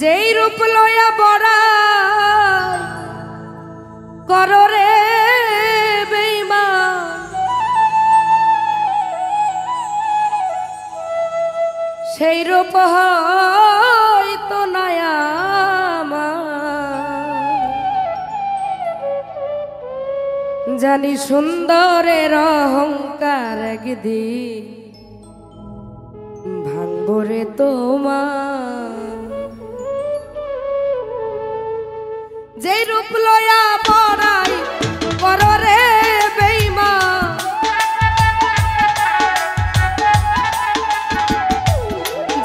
যেই রূপ লয়া বড়াই করো রে বেঈমান, সেই রূপ হয়তো নয়া জানি সুন্দরের অহংকার একদিন ভাঙবো রে তোমার। যেই রূপ লয়া বড়াই করো রে বেঈমান,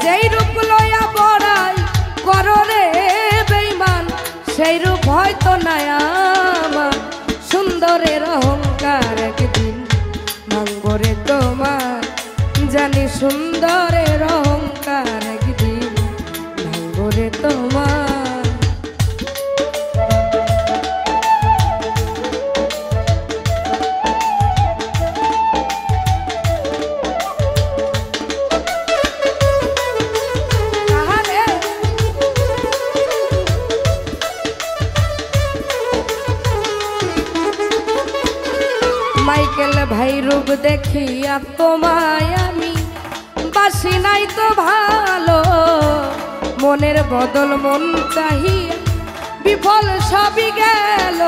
যেই রূপ লয়া বড়াই করো রে বেঈমান, সেই রূপ হয়তো নয়া সুন্দরের অহংকার একদিন ভাঙবো রে তোমার। জানি সুন্দরের অহংকার একদিন ভাঙবো রে তোমার। মাইকেল ভাই রূপ দেখিয়া তোমায় আমি বাসি নাই তো ভালো, মনের বদল মন চাহিয়া বিফল সবই গেল।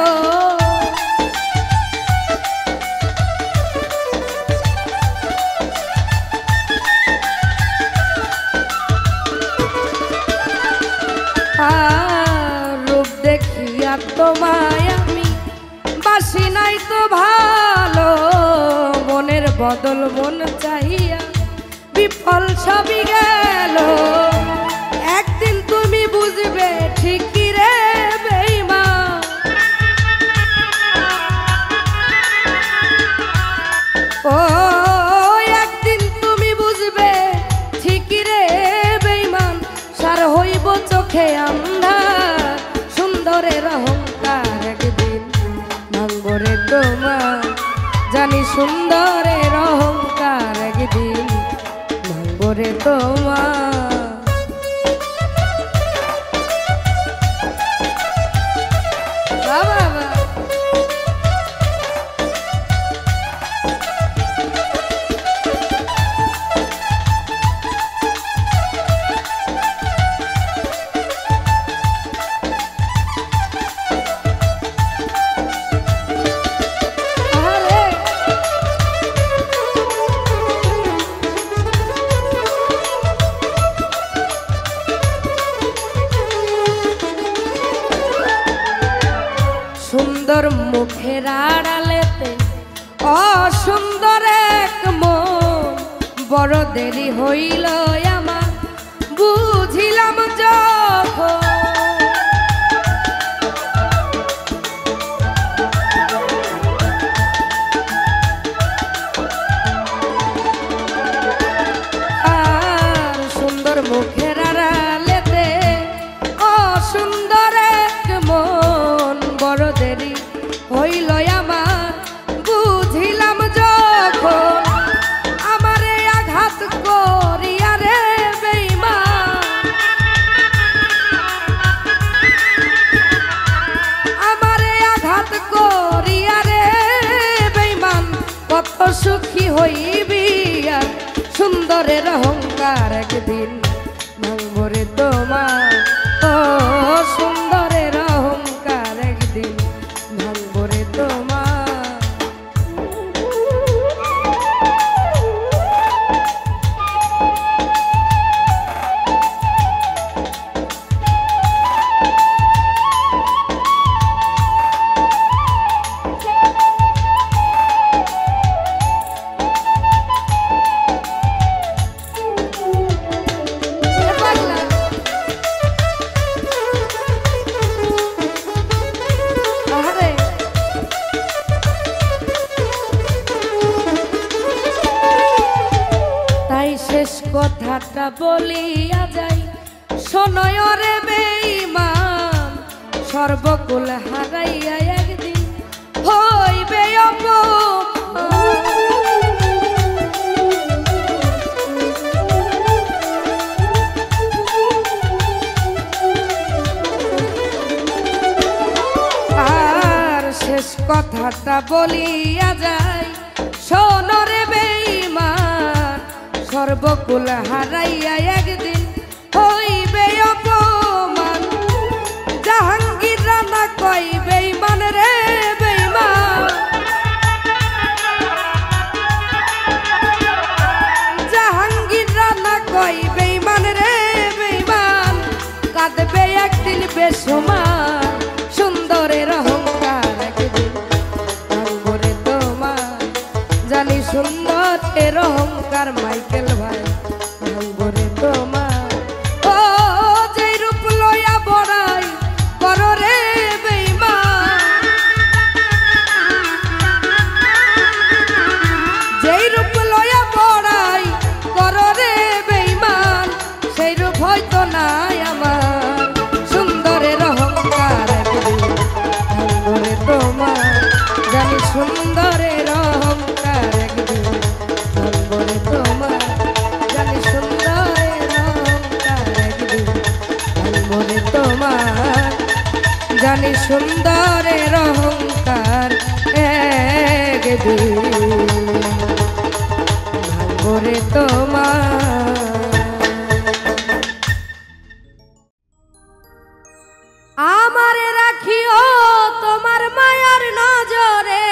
রূপ দেখিয়া তোমায় আমি বাসি নাই তো ভালো, মনের বদল মন চাহিয়া বিফল সবই গেল। একদিন তুমি বুঝবে ঠিকই রে বেঈমান, ও একদিন তুমি বুঝবে ঠিকই রে বেঈমান, সার হইব চোখে আন্ধার সুন্দরের অহংকার একদিন ভাঙবো রে তোমার। জানি সুন্দরের অহংকার একদিন ভাঙবো রে তোমার। সুন্দর মুখের আড়ালেতে অসুন্দর এক মন, বড় দেরি হইল আমার বুঝিলাম যখন। আর সুন্দর মুখের আড়ালেতে অসুন্দর এক মন, বড় দেরি হইল আমার বুঝিলাম যখন। আমারে আঘাত করিয়া রে বেঈমান, আমারে আঘাত করিয়া রে বেঈমান, কত সুখী হইবি আর সুন্দরের অহংকার একদিন ভাঙবো রে তোমার। ও সুন্দরের অহংকার একদিন ভাঙবো রে তোমার। শেষ কথাটা বলিয়া যাই, শোনয় রে বেঈমান, সর্বকুল হারাইয়া একদিন হইবে অপমান। কথাটা বলিয়া যায় সোনরে বেঈমান সর্বকুল হারাইয়া একদিন হইবে অপমান জাহাঙ্গীর রানা কই বেঈমান রে বেঈমান জাহাঙ্গীর রানা কই বেঈমান রে বেঈমান কাঁদবে একদিন বেসমান সুন্দরের অহংকার একদিন ভাঙবরে তোমার জানি সুন্দরের অহংকার মাইকেল ভাই ভাঙবরে তোমার ও যেই রূপ লইয়া বড়াই করো রে বেঈমান যেই রূপ লইয়া বড়াই করো রে বেঈমান সেই রূপ হয়তো নাই আমার সুন্দরের অহংকার ভাঙবরে তোমার জানি সুন্দরের অহংকার একদিন ভাঙবরে তোমার জানি সুন্দরের অহংকার একদিন ভাঙবরে তোমার জানি সুন্দরের অহংকার একদিন ভাঙবরে তোমার আমারে রাখিও তোমার মায়ার নজরে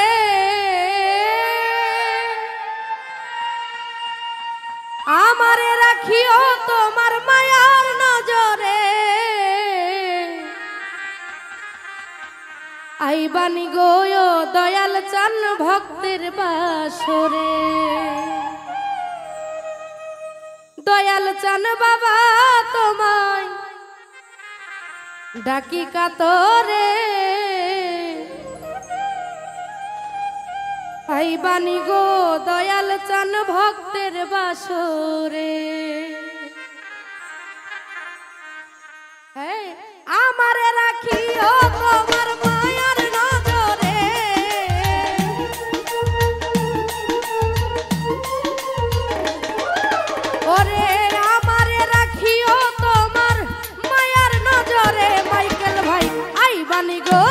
আমারে রাখিও তোমার মায়ার নজরে আইবানি গো দয়াল চান ভক্তের বাসরে দয়াল চান বাবা তোমায় ডাকি কাতরে আইবানি গো দয়াল চান ভক্তের বাসরে আমারে রাখিও তোমার মায়ার নজরে ওরে আমারে রাখিও তোমার মায়ার নজরে মাইকেল ভাই আইবানি গো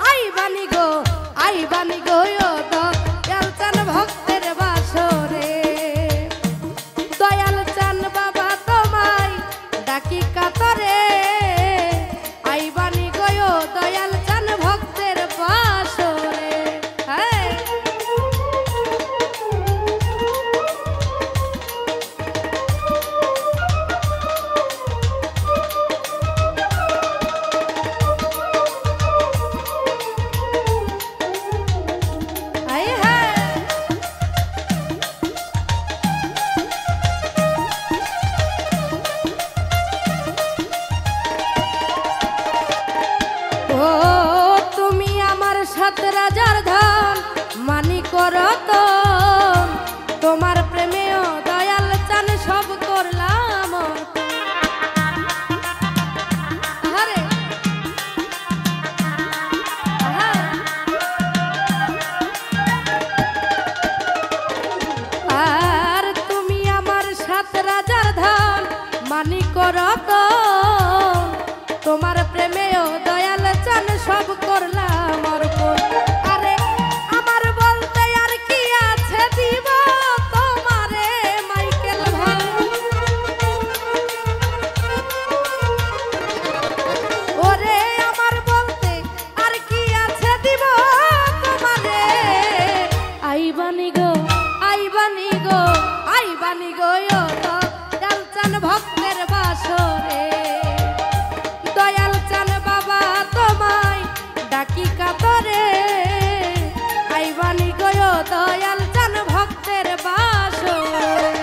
আইবানি গো আইবানি গো দয়াল চান ভক্তের বাসরে দয়াল চান বাবা তোমায় ডাকি কাতরে আইবানি গো দয়াল চান ভক্তের বাসরে ও তুমি আমার সাত রাজার ধন মানি করো তো তোমার প্রেমেও দয়াল চান সব করলাম আরে আর তুমি আমার সাত রাজার ধন মানি করো তো তোমার প্রেমেও দয়াল চান সব করলাম অর্পণ আরে আমার বলতে আর কি আছে দিব তোমারে মাইকেল ভাই ওরে আমার বলতে আর কি আছে দিব তোমারে আইবানি গো আইবানি গো আইবানি গো দয়াল চান ভক্তের বাসরে দয়াল চান বাবা তোমায় ডাকি কাতরে আইবানি গো দয়াল চান ভক্তের বাসরে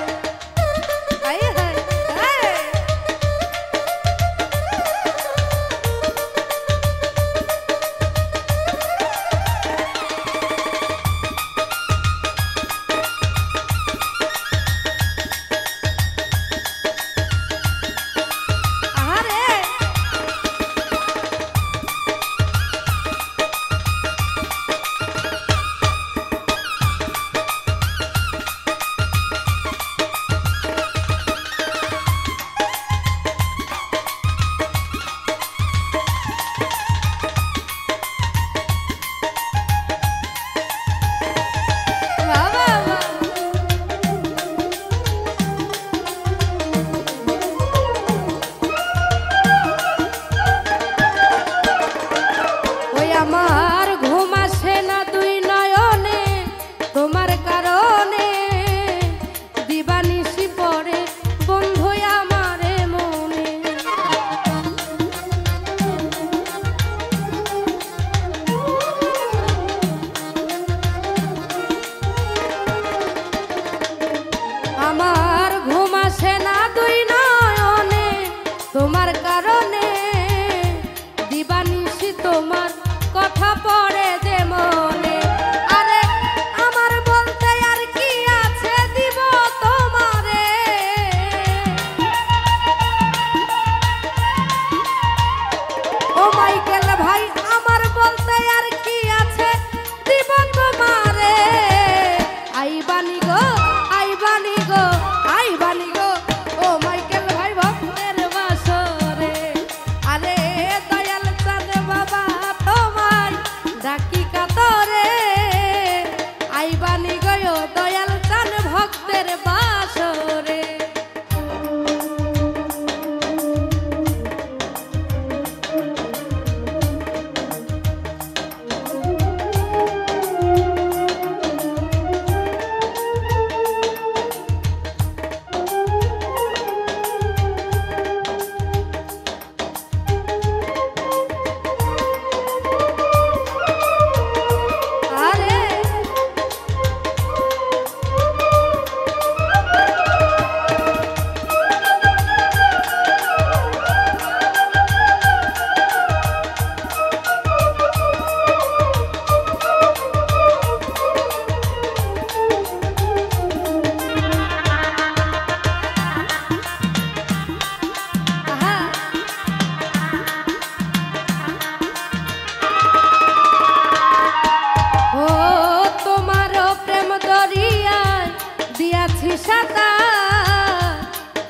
দিয়াছি সাঁতার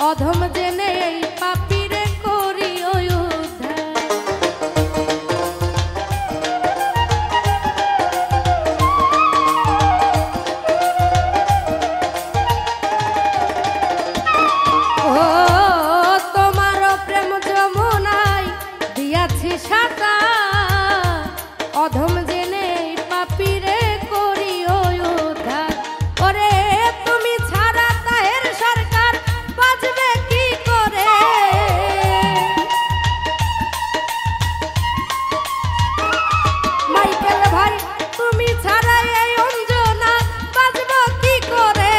অধম জেনে এই পাপীরে করি উদ্ধার। ও তোমারও প্রেম যমুনায় দিয়াছি সাঁতার অধম জেনে এই পাপীরে করি উদ্ধার। ওরে তুমি ছাড়া তাহের সরকার বাঁচবে কি করে? মাইকেল ভাই তুমি ছাড়া এই অঞ্জনা বাঁচব কি করে?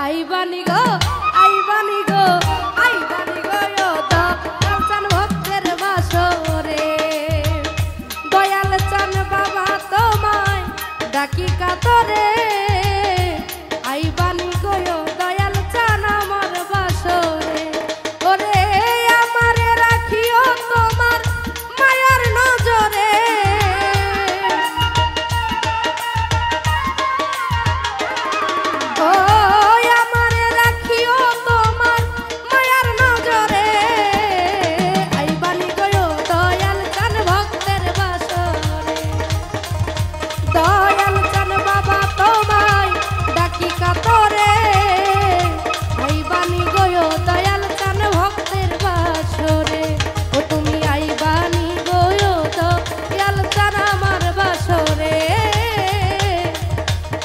আইবানি গো আইবানি গো আইবানি গো দয়াল ভক্তের বাসরে। দয়াল চান বাবা তোমায় ডাকি কাতরে। আইবানি গো দয়াল চান আমার বাসরে। ওরে আমারে রাখিও তোমার মায়ার নজরে। ও আমারে রাখিও তোমার মায়ার নজরে। আইবানি গো দয়াল চান ভক্তের বাসরে। দয়াল চান বাবা তোমায় ডাকি কাতরে। আইবানি গো দয়াল চান ভক্তের বাসরে। ও তুমি আইবানি গো দয়াল চান আমার বাসরে।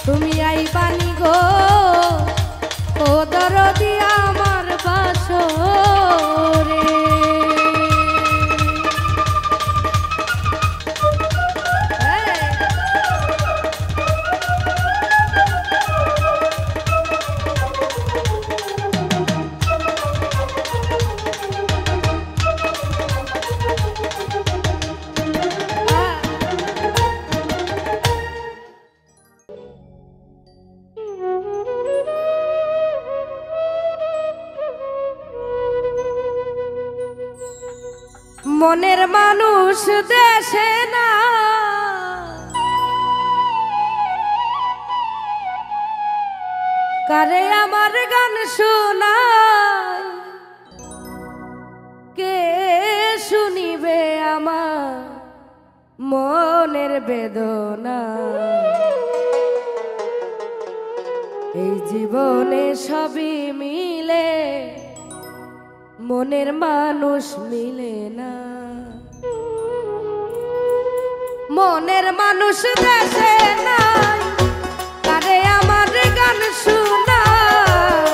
তুমি আইবানি গো ও দরদি আমার বাসরে। মনের মানুষ দেশে না কারে আমার গান শোনায়। কে শুনিবে আমার মনের বেদনা? এই জীবনে সবই মিলে মনের মানুষ মিলে না। মনের মানুষ দেশে নাই কারে আমার গান শোনায়।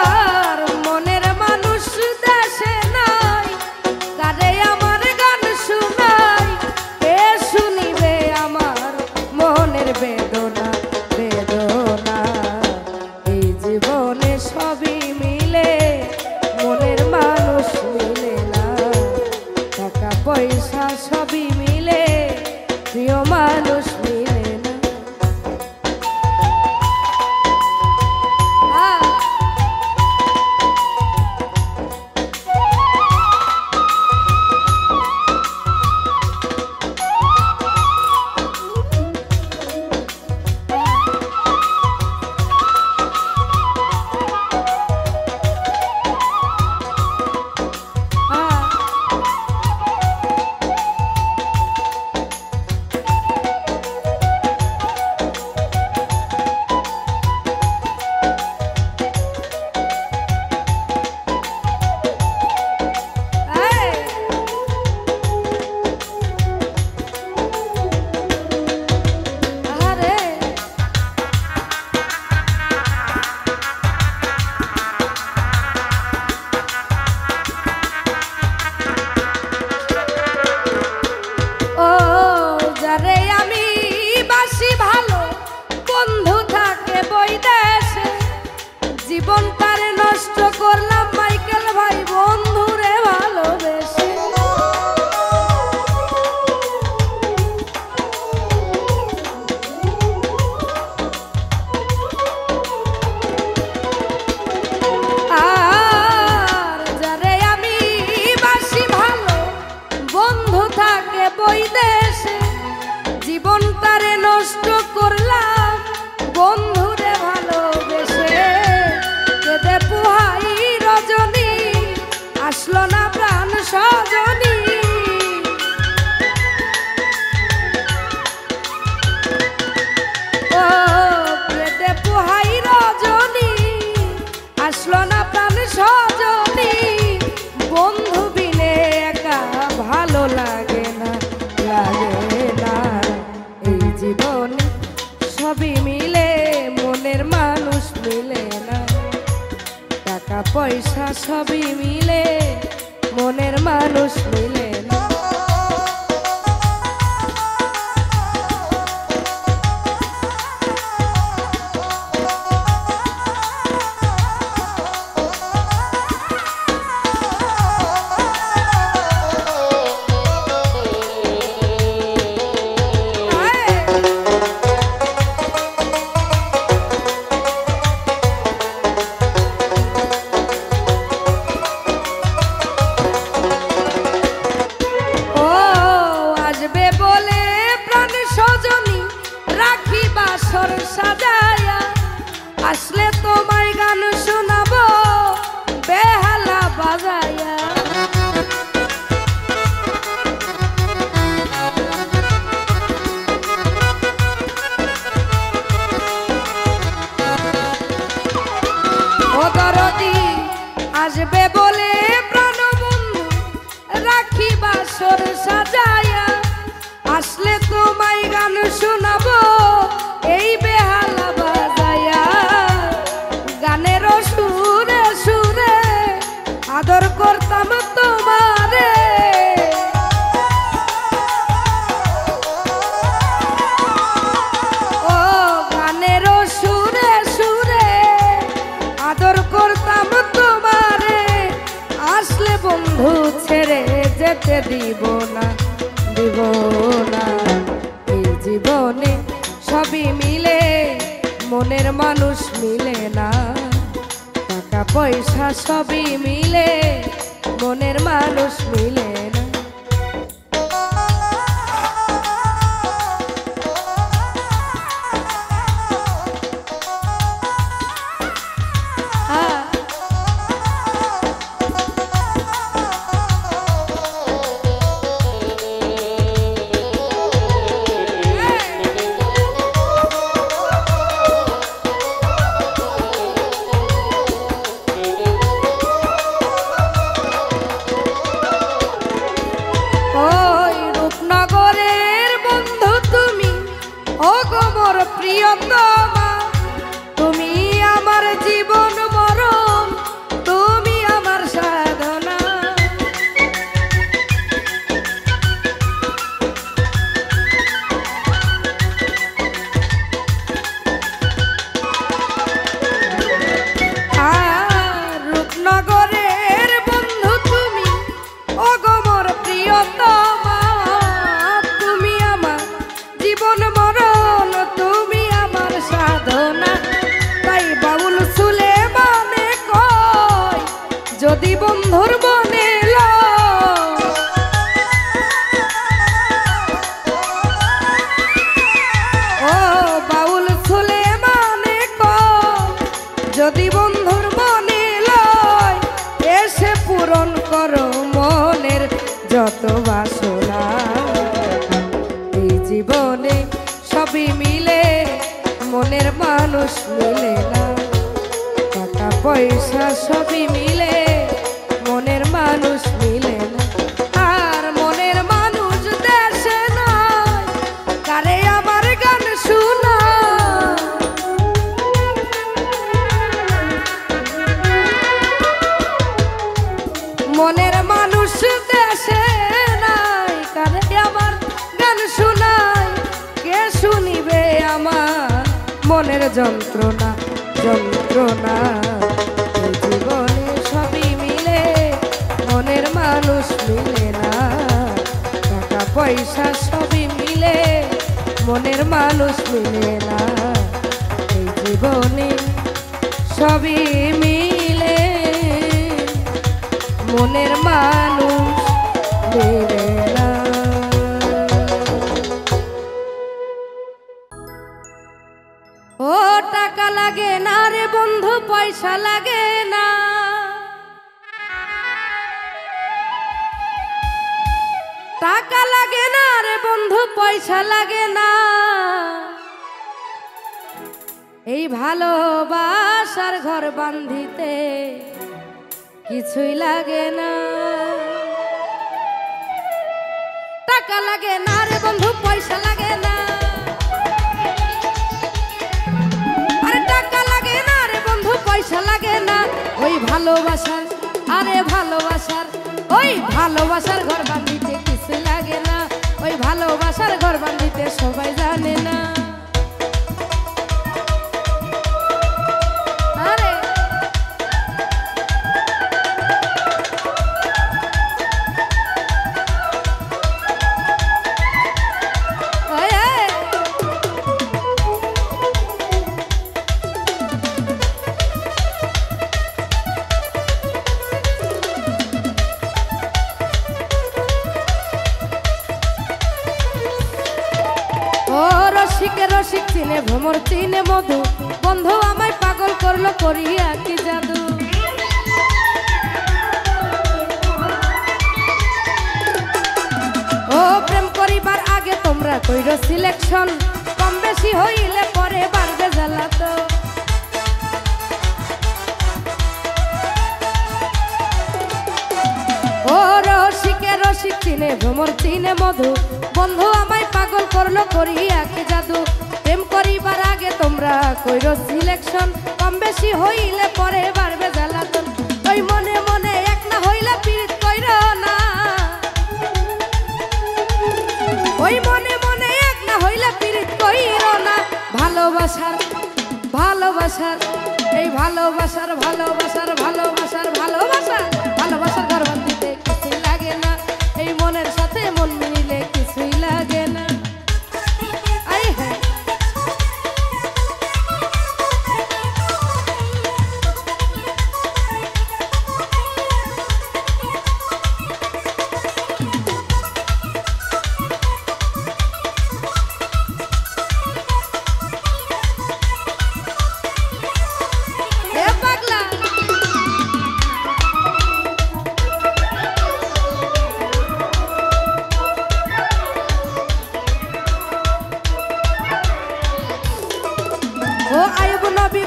আর মনের মানুষ দেশে নাই কারে আমার গান শোনায়। কে শুনিবে আমার মনের বেদনা বেদনা? এই জীবনে সবই মিলে মনের মানুষ মিলে না। টাকা পয়সা সবই মিলে প্রিয় মানুষ মিলে না। পয়সা সবই মিলে মনের মানুষ মিলে না। সাজায়া আসলে তোমায় গান শোনাবো বেহালা বাজায়া। ও দরদি আসবে বলে প্রাণবন্ধু রাখি বাসর সাজায়া আসলে তোমায় গান শোনাবো এই বেহালা বাজায়া। গানের সুরে সুরে আদর করতাম তোমারে ও গানের সুরে সুরে আদর করতাম তোমারে আসলে বন্ধু ছেড়ে যেতে দিব না দিব না। এই জীবনে সবই মিলে মনের মানুষ মিলে না। টাকা পয়সা সবই মিলে মনের মানুষ মিলে না। প্রিয়তমা তুমি আমার জীবন মরণ তুমি আমার সাধনা। আর রূপনগরের বন্ধু তুমি ও গো মোর প্রিয়তমা তুমি আমার জীবন মরণ তুমি আমার সাধনা। তাই বাউল সুলেমানে কয় যদি বন্ধুর মনে ও বাউল সুলেমানে কয় যদি বন্ধুর মনে লয় এসে পূরণ করো মনের যত বাসনা। এই জীবনে সবই মিলে মনের মানুষ মিলে না। টাকা পয়সা সবই মিলে মনের মানুষ মিলে না। আর মনের মানুষ দেশে নয় কারে আমার গান শোনা। মনের মানুষ দেশে নাই কারে আমার গান শোনায় কে শুনিবে আমার মনের যন্ত্রণা যন্ত্রণা। এই জীবনে সবই মিলে মনের মানুষ মিলে না। টাকা পয়সা সবই মিলে মনের মানুষ মিলে না। এই জীবনে সবই মিলে মনের মানুষ মিলে না। ও টাকা লাগে না রে বন্ধু পয়সা লাগে না। টাকা লাগে না রে বন্ধু পয়সা লাগে না। এই ভালোবাসার ঘর বাঁধিতে কিছুই লাগে না। টাকা লাগে না রে বন্ধু পয়সা লাগে না। আরে টাকা লাগে না রে বন্ধু পয়সা লাগে না। ওই ভালো ভালোবাসার আরে ভালোবাসার ওই ভালোবাসার ঘর বাঁধিতে কিছু লাগে না, ওই ভালোবাসার ঘর বাঁধিতে সবাই জানে না। আরে রসিকে রসিক চিনে ভ্রমর চিনে মধু, বন্ধু আমায় পাগল করলো করিয়া কি জাদু। ও প্রেম করিবার আগে তোমরা কইরো সিলেকশন, কম বেশি হইলে পরে বাড়বে জ্বালাতো। ও রসিকে রসিক চিনে ভ্রমর চিনে মধু, বন্ধু আমায় পাগল করলো করিয়া কি জাদু। প্রেম করিবার আগে তোমরা কইরো সিলেকশন, কম বেশি হইলে পরে বাড়বে জ্বালাতন। ওই মনে মনে এক না হইলে পীড়িত কইরো না, ওই মনে মনে এক না হইলে পীড়িত কইরো না। ভালোবাসার ভালোবাসার এই ভালোবাসার ভালোবাসার ভালোবাসার ভালোবাসা ভালোবাসার ঘর বাঁধিতে কিছুই লাগে না, এই মনের সাথে মন মিলিলে কিছুই লাগে না। আই হ্যাঁ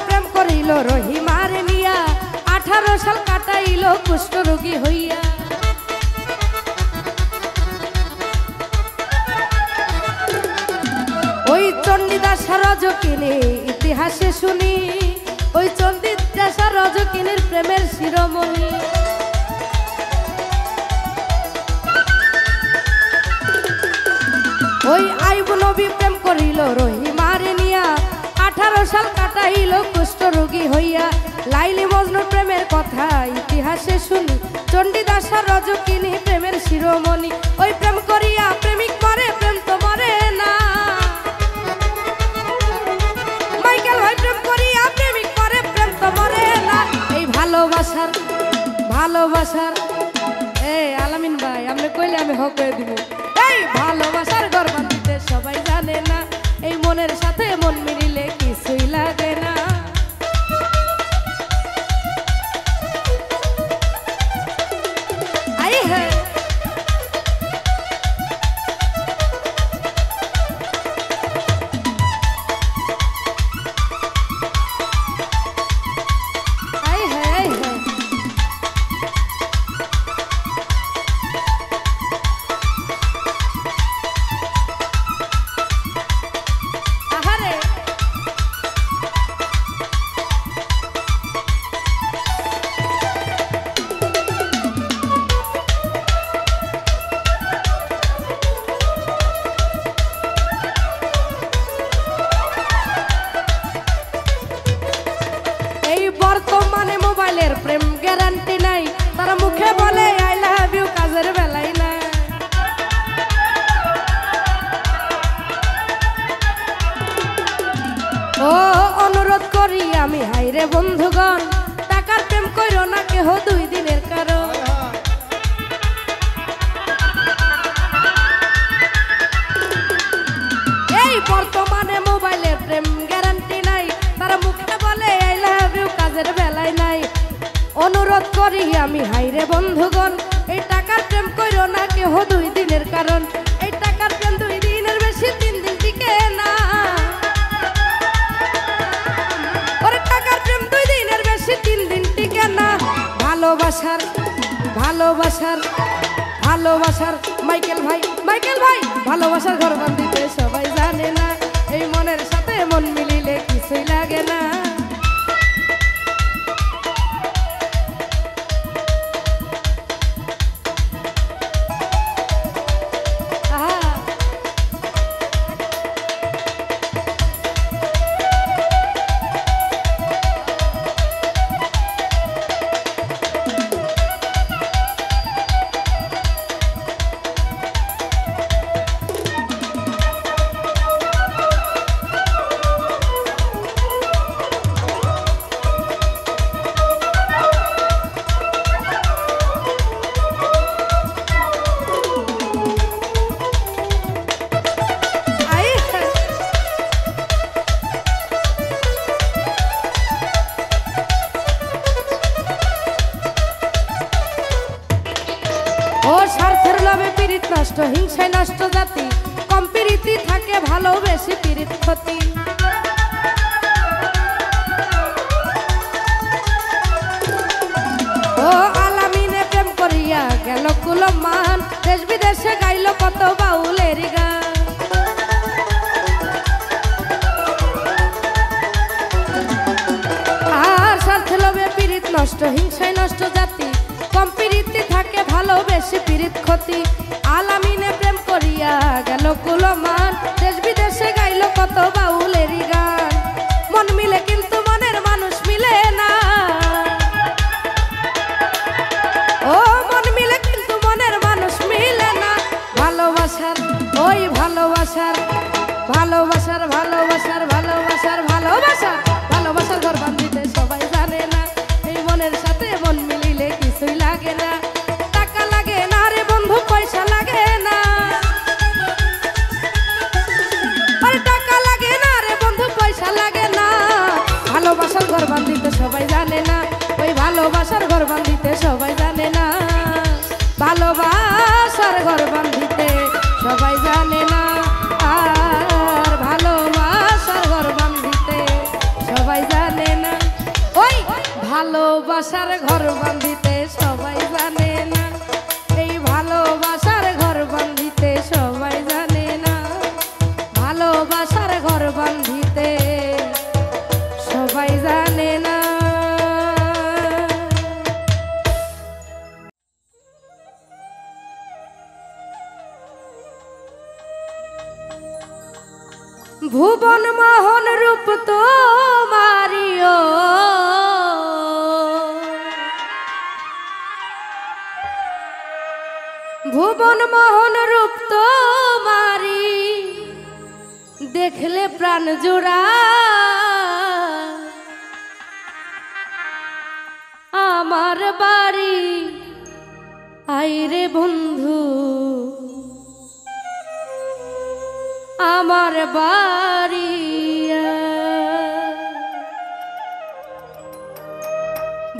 প্রেম করিল রহিমার নিয়া, 18 সাল কাটাইল কুষ্ঠ রোগী হইয়া। ওই চণ্ডীদাস রজকিনী ইতিহাসে শুনি, ওই চণ্ডীদাস রজকিনীর প্রেমের শিরোমণি। ওই আইব নবী প্রেম করিল রহিমার নিয়া, 18 সাল কাটাইল কুষ্ঠ রোগী হইয়া। লাইলি মজনু প্রেমের কথা ইতিহাসে শুনি, চণ্ডীদাস রজকিনী প্রেমের শিরোমণি। ওই প্রেম করিয়া প্রেমিক মরে, প্রেম তো মরে না। মাইকেল ভাই প্রেম করিয়া প্রেমিক মরে, প্রেম তো মরে না। এই ভালোবাসার ভালোবাসার আলামিন ভাই আপনি কইলে আমি হক করে দিব। এই ভালোবাসার ঘর বাঁধিতে সবাই জানে না, এই মনের সাথে মন মিলিলে কিছুই লাগে না। আই হ্যাঁ আই হ্যাঁ আই হ্যাঁ বর্তমানে মোবাইলের প্রেম গ্যারান্টি নাই, তারা মুখে বলে আই লাভ ইউ, কাজের বেলায় না। ও অনুরোধ করি আমি হাইরে বন্ধুগণ, টাকার প্রেম কইরো না কেহ 2 দিনের কারণ। এই বর্তমানে মোবাইলের প্রেম গ্যারান্টি নাই, তারা মুখে বলে আই লাভ ইউ, কাজের বেলায় নাই। অনুরোধ করি আমি হাইরে বন্ধুগণ, এই টাকার প্রেম কইরো না কেহ 2 দিনের কারণ। এই টাকার প্রেম 2 দিনের বেশি 3 দিন টিকে না। ওরে টাকার প্রেম 2 দিনের বেশি 3 দিন টিকে না। ভালোবাসার ভালোবাসার ভালোবাসার মাইকেল ভাই ভালোবাসার ঘর বাঁধিতে সবাই জানে না, এই মনের সাথে মন মিলিলে কিছুই লাগে না। হিংসায় নষ্ট জাতি কম প্রীতি থাকে ভালো বেশি পীড়িত ক্ষতি ও আলামিনে প্রেম করিয়া গেল কুলমান দেশ বিদেশে গাইল কত বাউলের গান আর স্বার্থে লোভে পীড়িত নষ্ট হিংসায় নষ্ট জাতি কম প্রীতি থাকে ভালো বেশি পীড়িত ক্ষতি আলামিনে প্রেম করিয়া গেল কুলমান দেশ বিদেশে গাইল কত বাউলের গান মন মিলে কিন্তু মনের মানুষ মিলে না ও মন মিলে কিন্তু মনের মানুষ মিলে না ভালোবাসার ওই ভালোবাসার ভালোবাসার ভালোবাসার ভালোবাসার ভালোবাসার ভালোবাসার ঘর বাঁধিতে সবাই জানে না এই মনের সাথে মন মিলিলে কিছুই লাগে না টাকা লাগে না রে বন্ধু পয়সা লাগে না আর টাকা লাগে না রে বন্ধু পয়সা লাগে না ভালোবাসার ঘর বাঁধিতে সবাই জানে না ওই ভালোবাসার ঘর বাঁধিতে সবাই জানে না ভালোবাসার ঘর বাঁধিতে সবাই জানে না আর ভালোবাসার ঘর বাঁধিতে সবাই জানে না ওই ভালোবাসার ঘর বাঁধিতে সবাই জানে না এই ভালোবাসার ঘর বাঁধিতে সবাই জানে না ভালোবাসার ঘর বাঁধিতে সবাই জানে না ভুবন মোহন রূপ তোমারিও ভুবন মোহন রূপ তোমারি দেখলে প্রাণ জোড়া আমার বাড়ি আইরে বন্ধু আমার বাড়ি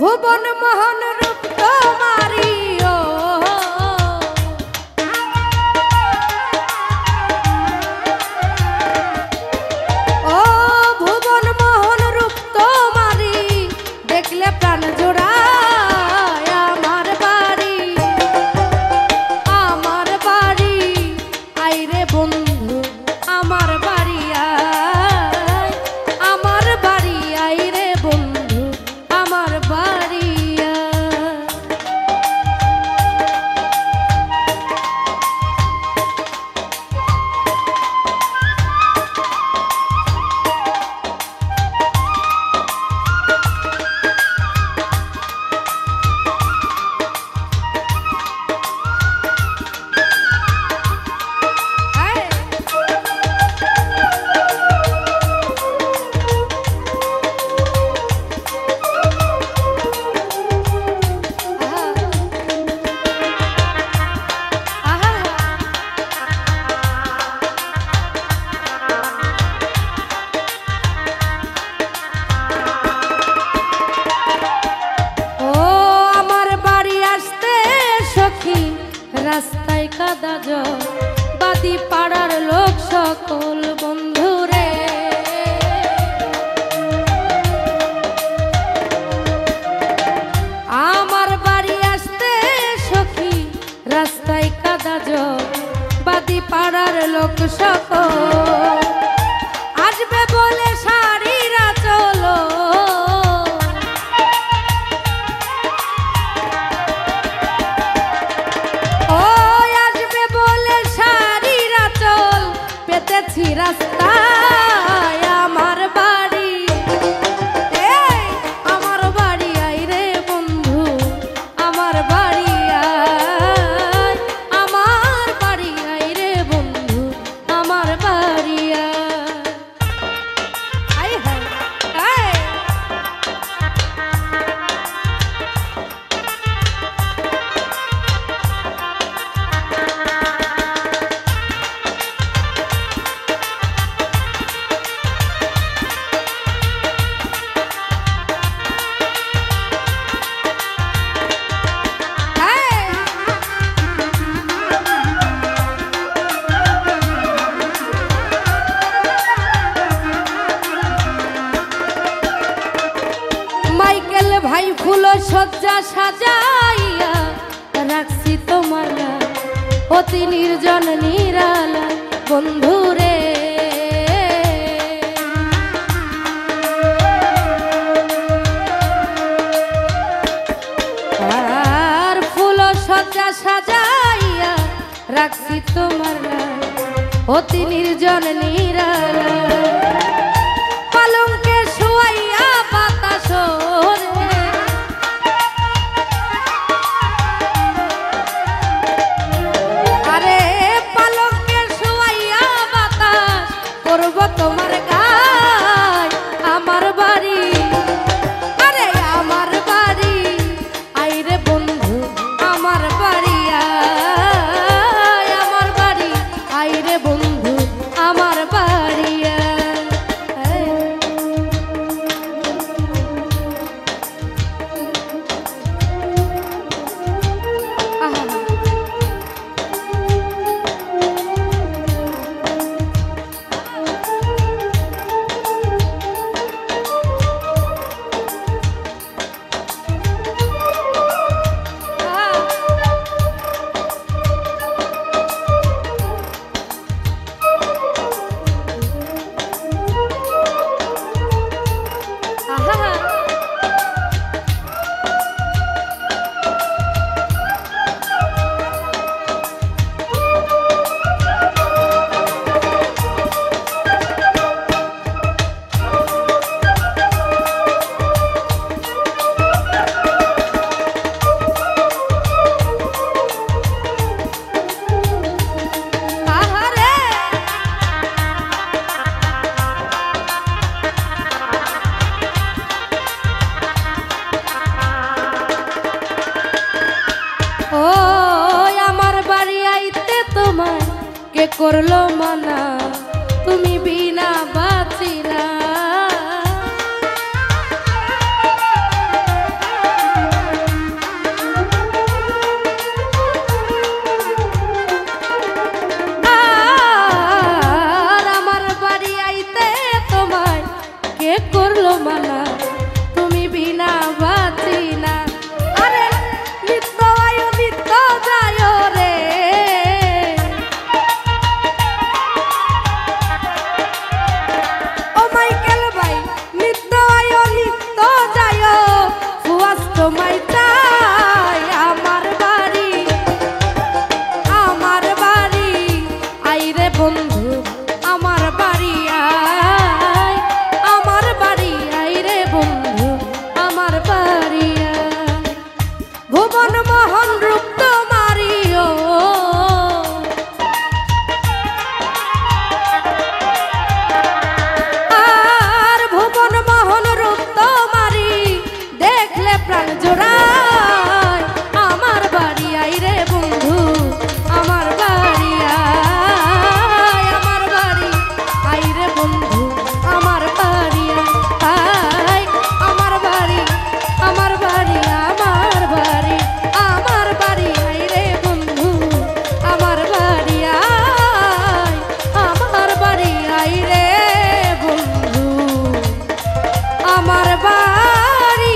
ভুবন মোহন রূপ তোমারি ও ভুবন মোহন রূপ তোমারি দেখলে প্রাণ জোড়া আমার বাড়ি আইরে বন্ধু আমার বাড়ি আইরে বন্ধু আমার বাড়ি রাস্তায় কাদা জল বাদি পাড়ার লোক সকল বন্ধুরে আমার বাড়ি আসতে সখী রাস্তায় কাদা জল বাদি পাড়ার লোক সকল আসবে বলে সারিরা চলো রাস্তায় আমার বাড়ি আমার বাড়ি আইরে বন্ধু আমার বাড়ি আমার বাড়ি আইরে বন্ধু আমার বাড়ি সজ্জা সাজাইয়া রাখছি তোমার অতি নির্জন নিরালা বন্ধুরে। আর ফুল সজ্জা সাজাইয়া রাখছি তোমার অতি নির্জন নিরালা। পালঙ্কে শুয়াইয়া বাতাস আরে পালঙ্কে শুয়াইয়া বাতাস করব তোমার গায়। আমার বাড়ি আরে আমার বাড়ি আইরে বন্ধু আমার বাড়ি আমার বাড়ি আইরে বন্ধু আমার বাড়ি। কে করলো মানা তুমি বিনা বাঁচি না। আর আমার বাড়ি আইতে তোমায় কে করলো মানা তুমি বিনা বাঁচি না। আরে নিত্য আয়ো নিত্য যায় রে ভুবন মোহন রূপ তোমারিও। আর ভুবন মোহন রূপ তোমারি দেখলে প্রাণ জোড়ায়। আমার বাড়ি আইরে বন্ধু আমার বাড়ি আমার বাড়ি আইরে বন্ধু আমার বাড়ি আমার বাড়ি আমার বাড়ি আমার বাড়ি আমার বাড়ি আইরে বন্ধু আমার বাড়ি আমার বাড়ি আইরে বন্ধু আমার বাড়ি।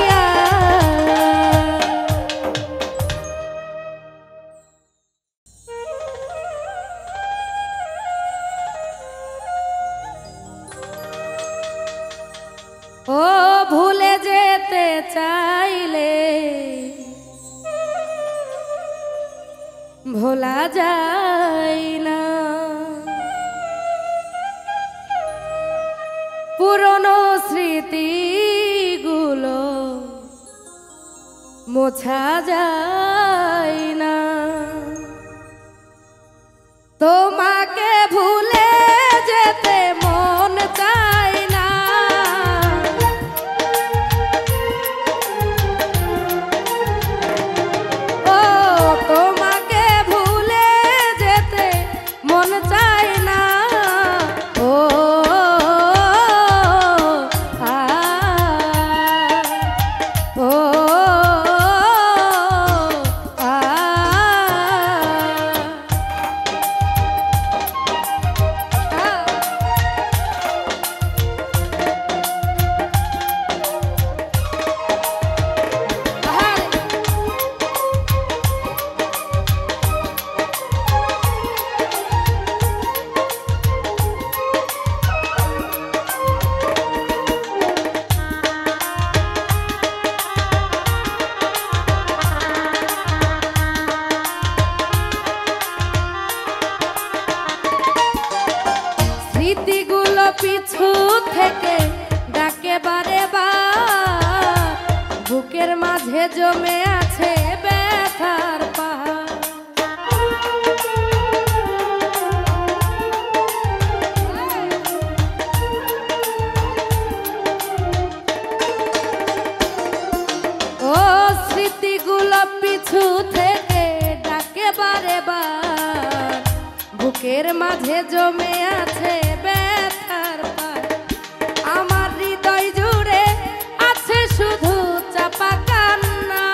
ও ভুলে যেতে চাইলে ভোলা যায় না, পুরনো স্মৃতিগুলো মোছা যায় না। তোমাকে ভুলে যেতে মন চায় না। ও তোমাকে ভুলে যেতে মন চায় না। ও ও স্মৃতিগুলো পিছু থেকে ডাকে বারে বার, বুকের মাঝে জমে আছে ব্যথার পাহাড়। ও স্মৃতিগুলো পিছু থেকে ডাকে বারে বার, বুকের মাঝে জমে আছে ব্যথার পাহাড়। আমার হৃদয় জুড়ে আছে শুধু চাপা কান্না,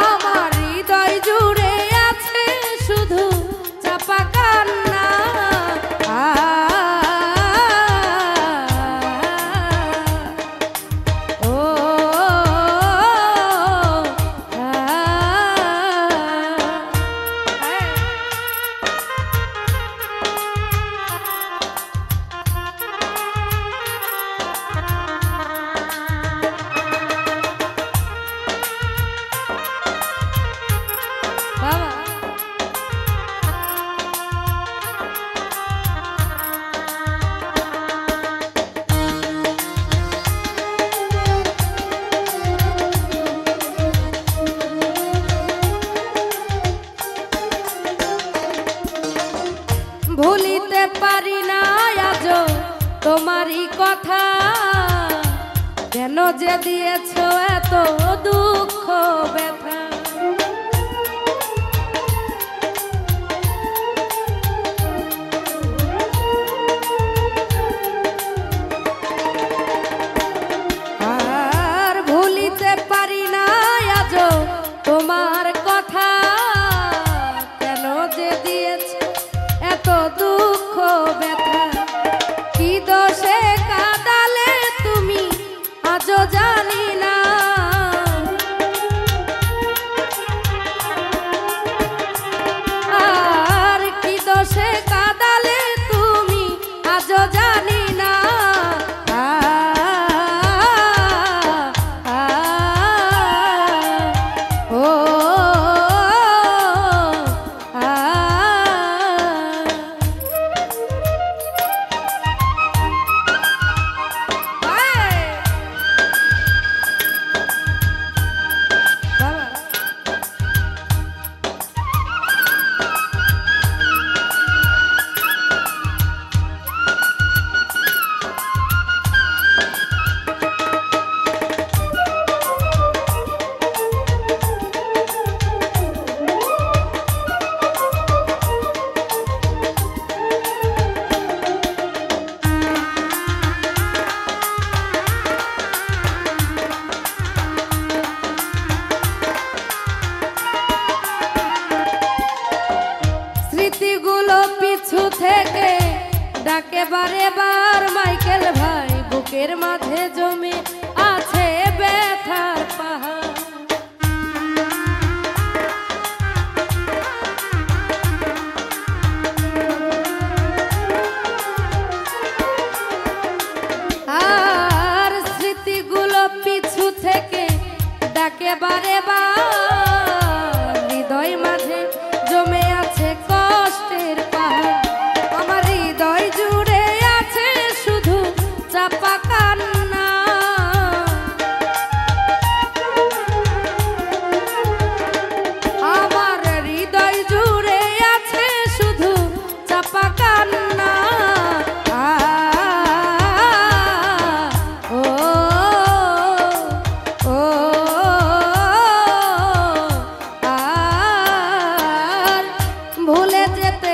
আমার হৃদয় জুড়ে আছে শুধু চাপা কান্না। ভুলিতে পারি না আজও তোমারই কথা, কেন যে দিয়েছ এত দুঃখ ব্যথা। আর ভুলিতে পারি না আজও তোমার কথা, কেন যে দিয়েছ এত দুঃখ ব্যথা। কি দোষে কাঁদালে তুমি আজও জানি না, আর কি দোষে কাঁদালে তুমি আজও জানি না। স্মৃতিগুলো পিছু থেকে ডাকে বারে বার মাইকেল ভাই, বুকের মাঝে জমে আছে ব্যথার পাহাড়। আর স্মৃতিগুলো পিছু থেকে ডাকে বারে বার, হৃদয় মাঝে জমে আছে কষ্টের পাহাড়। আমার হৃদয় জুড়ে আছে শুধু চাপা কান্না, আমার হৃদয় জুড়ে আছে শুধু চাপা কান্না। ও ও আর ভুলে যেতে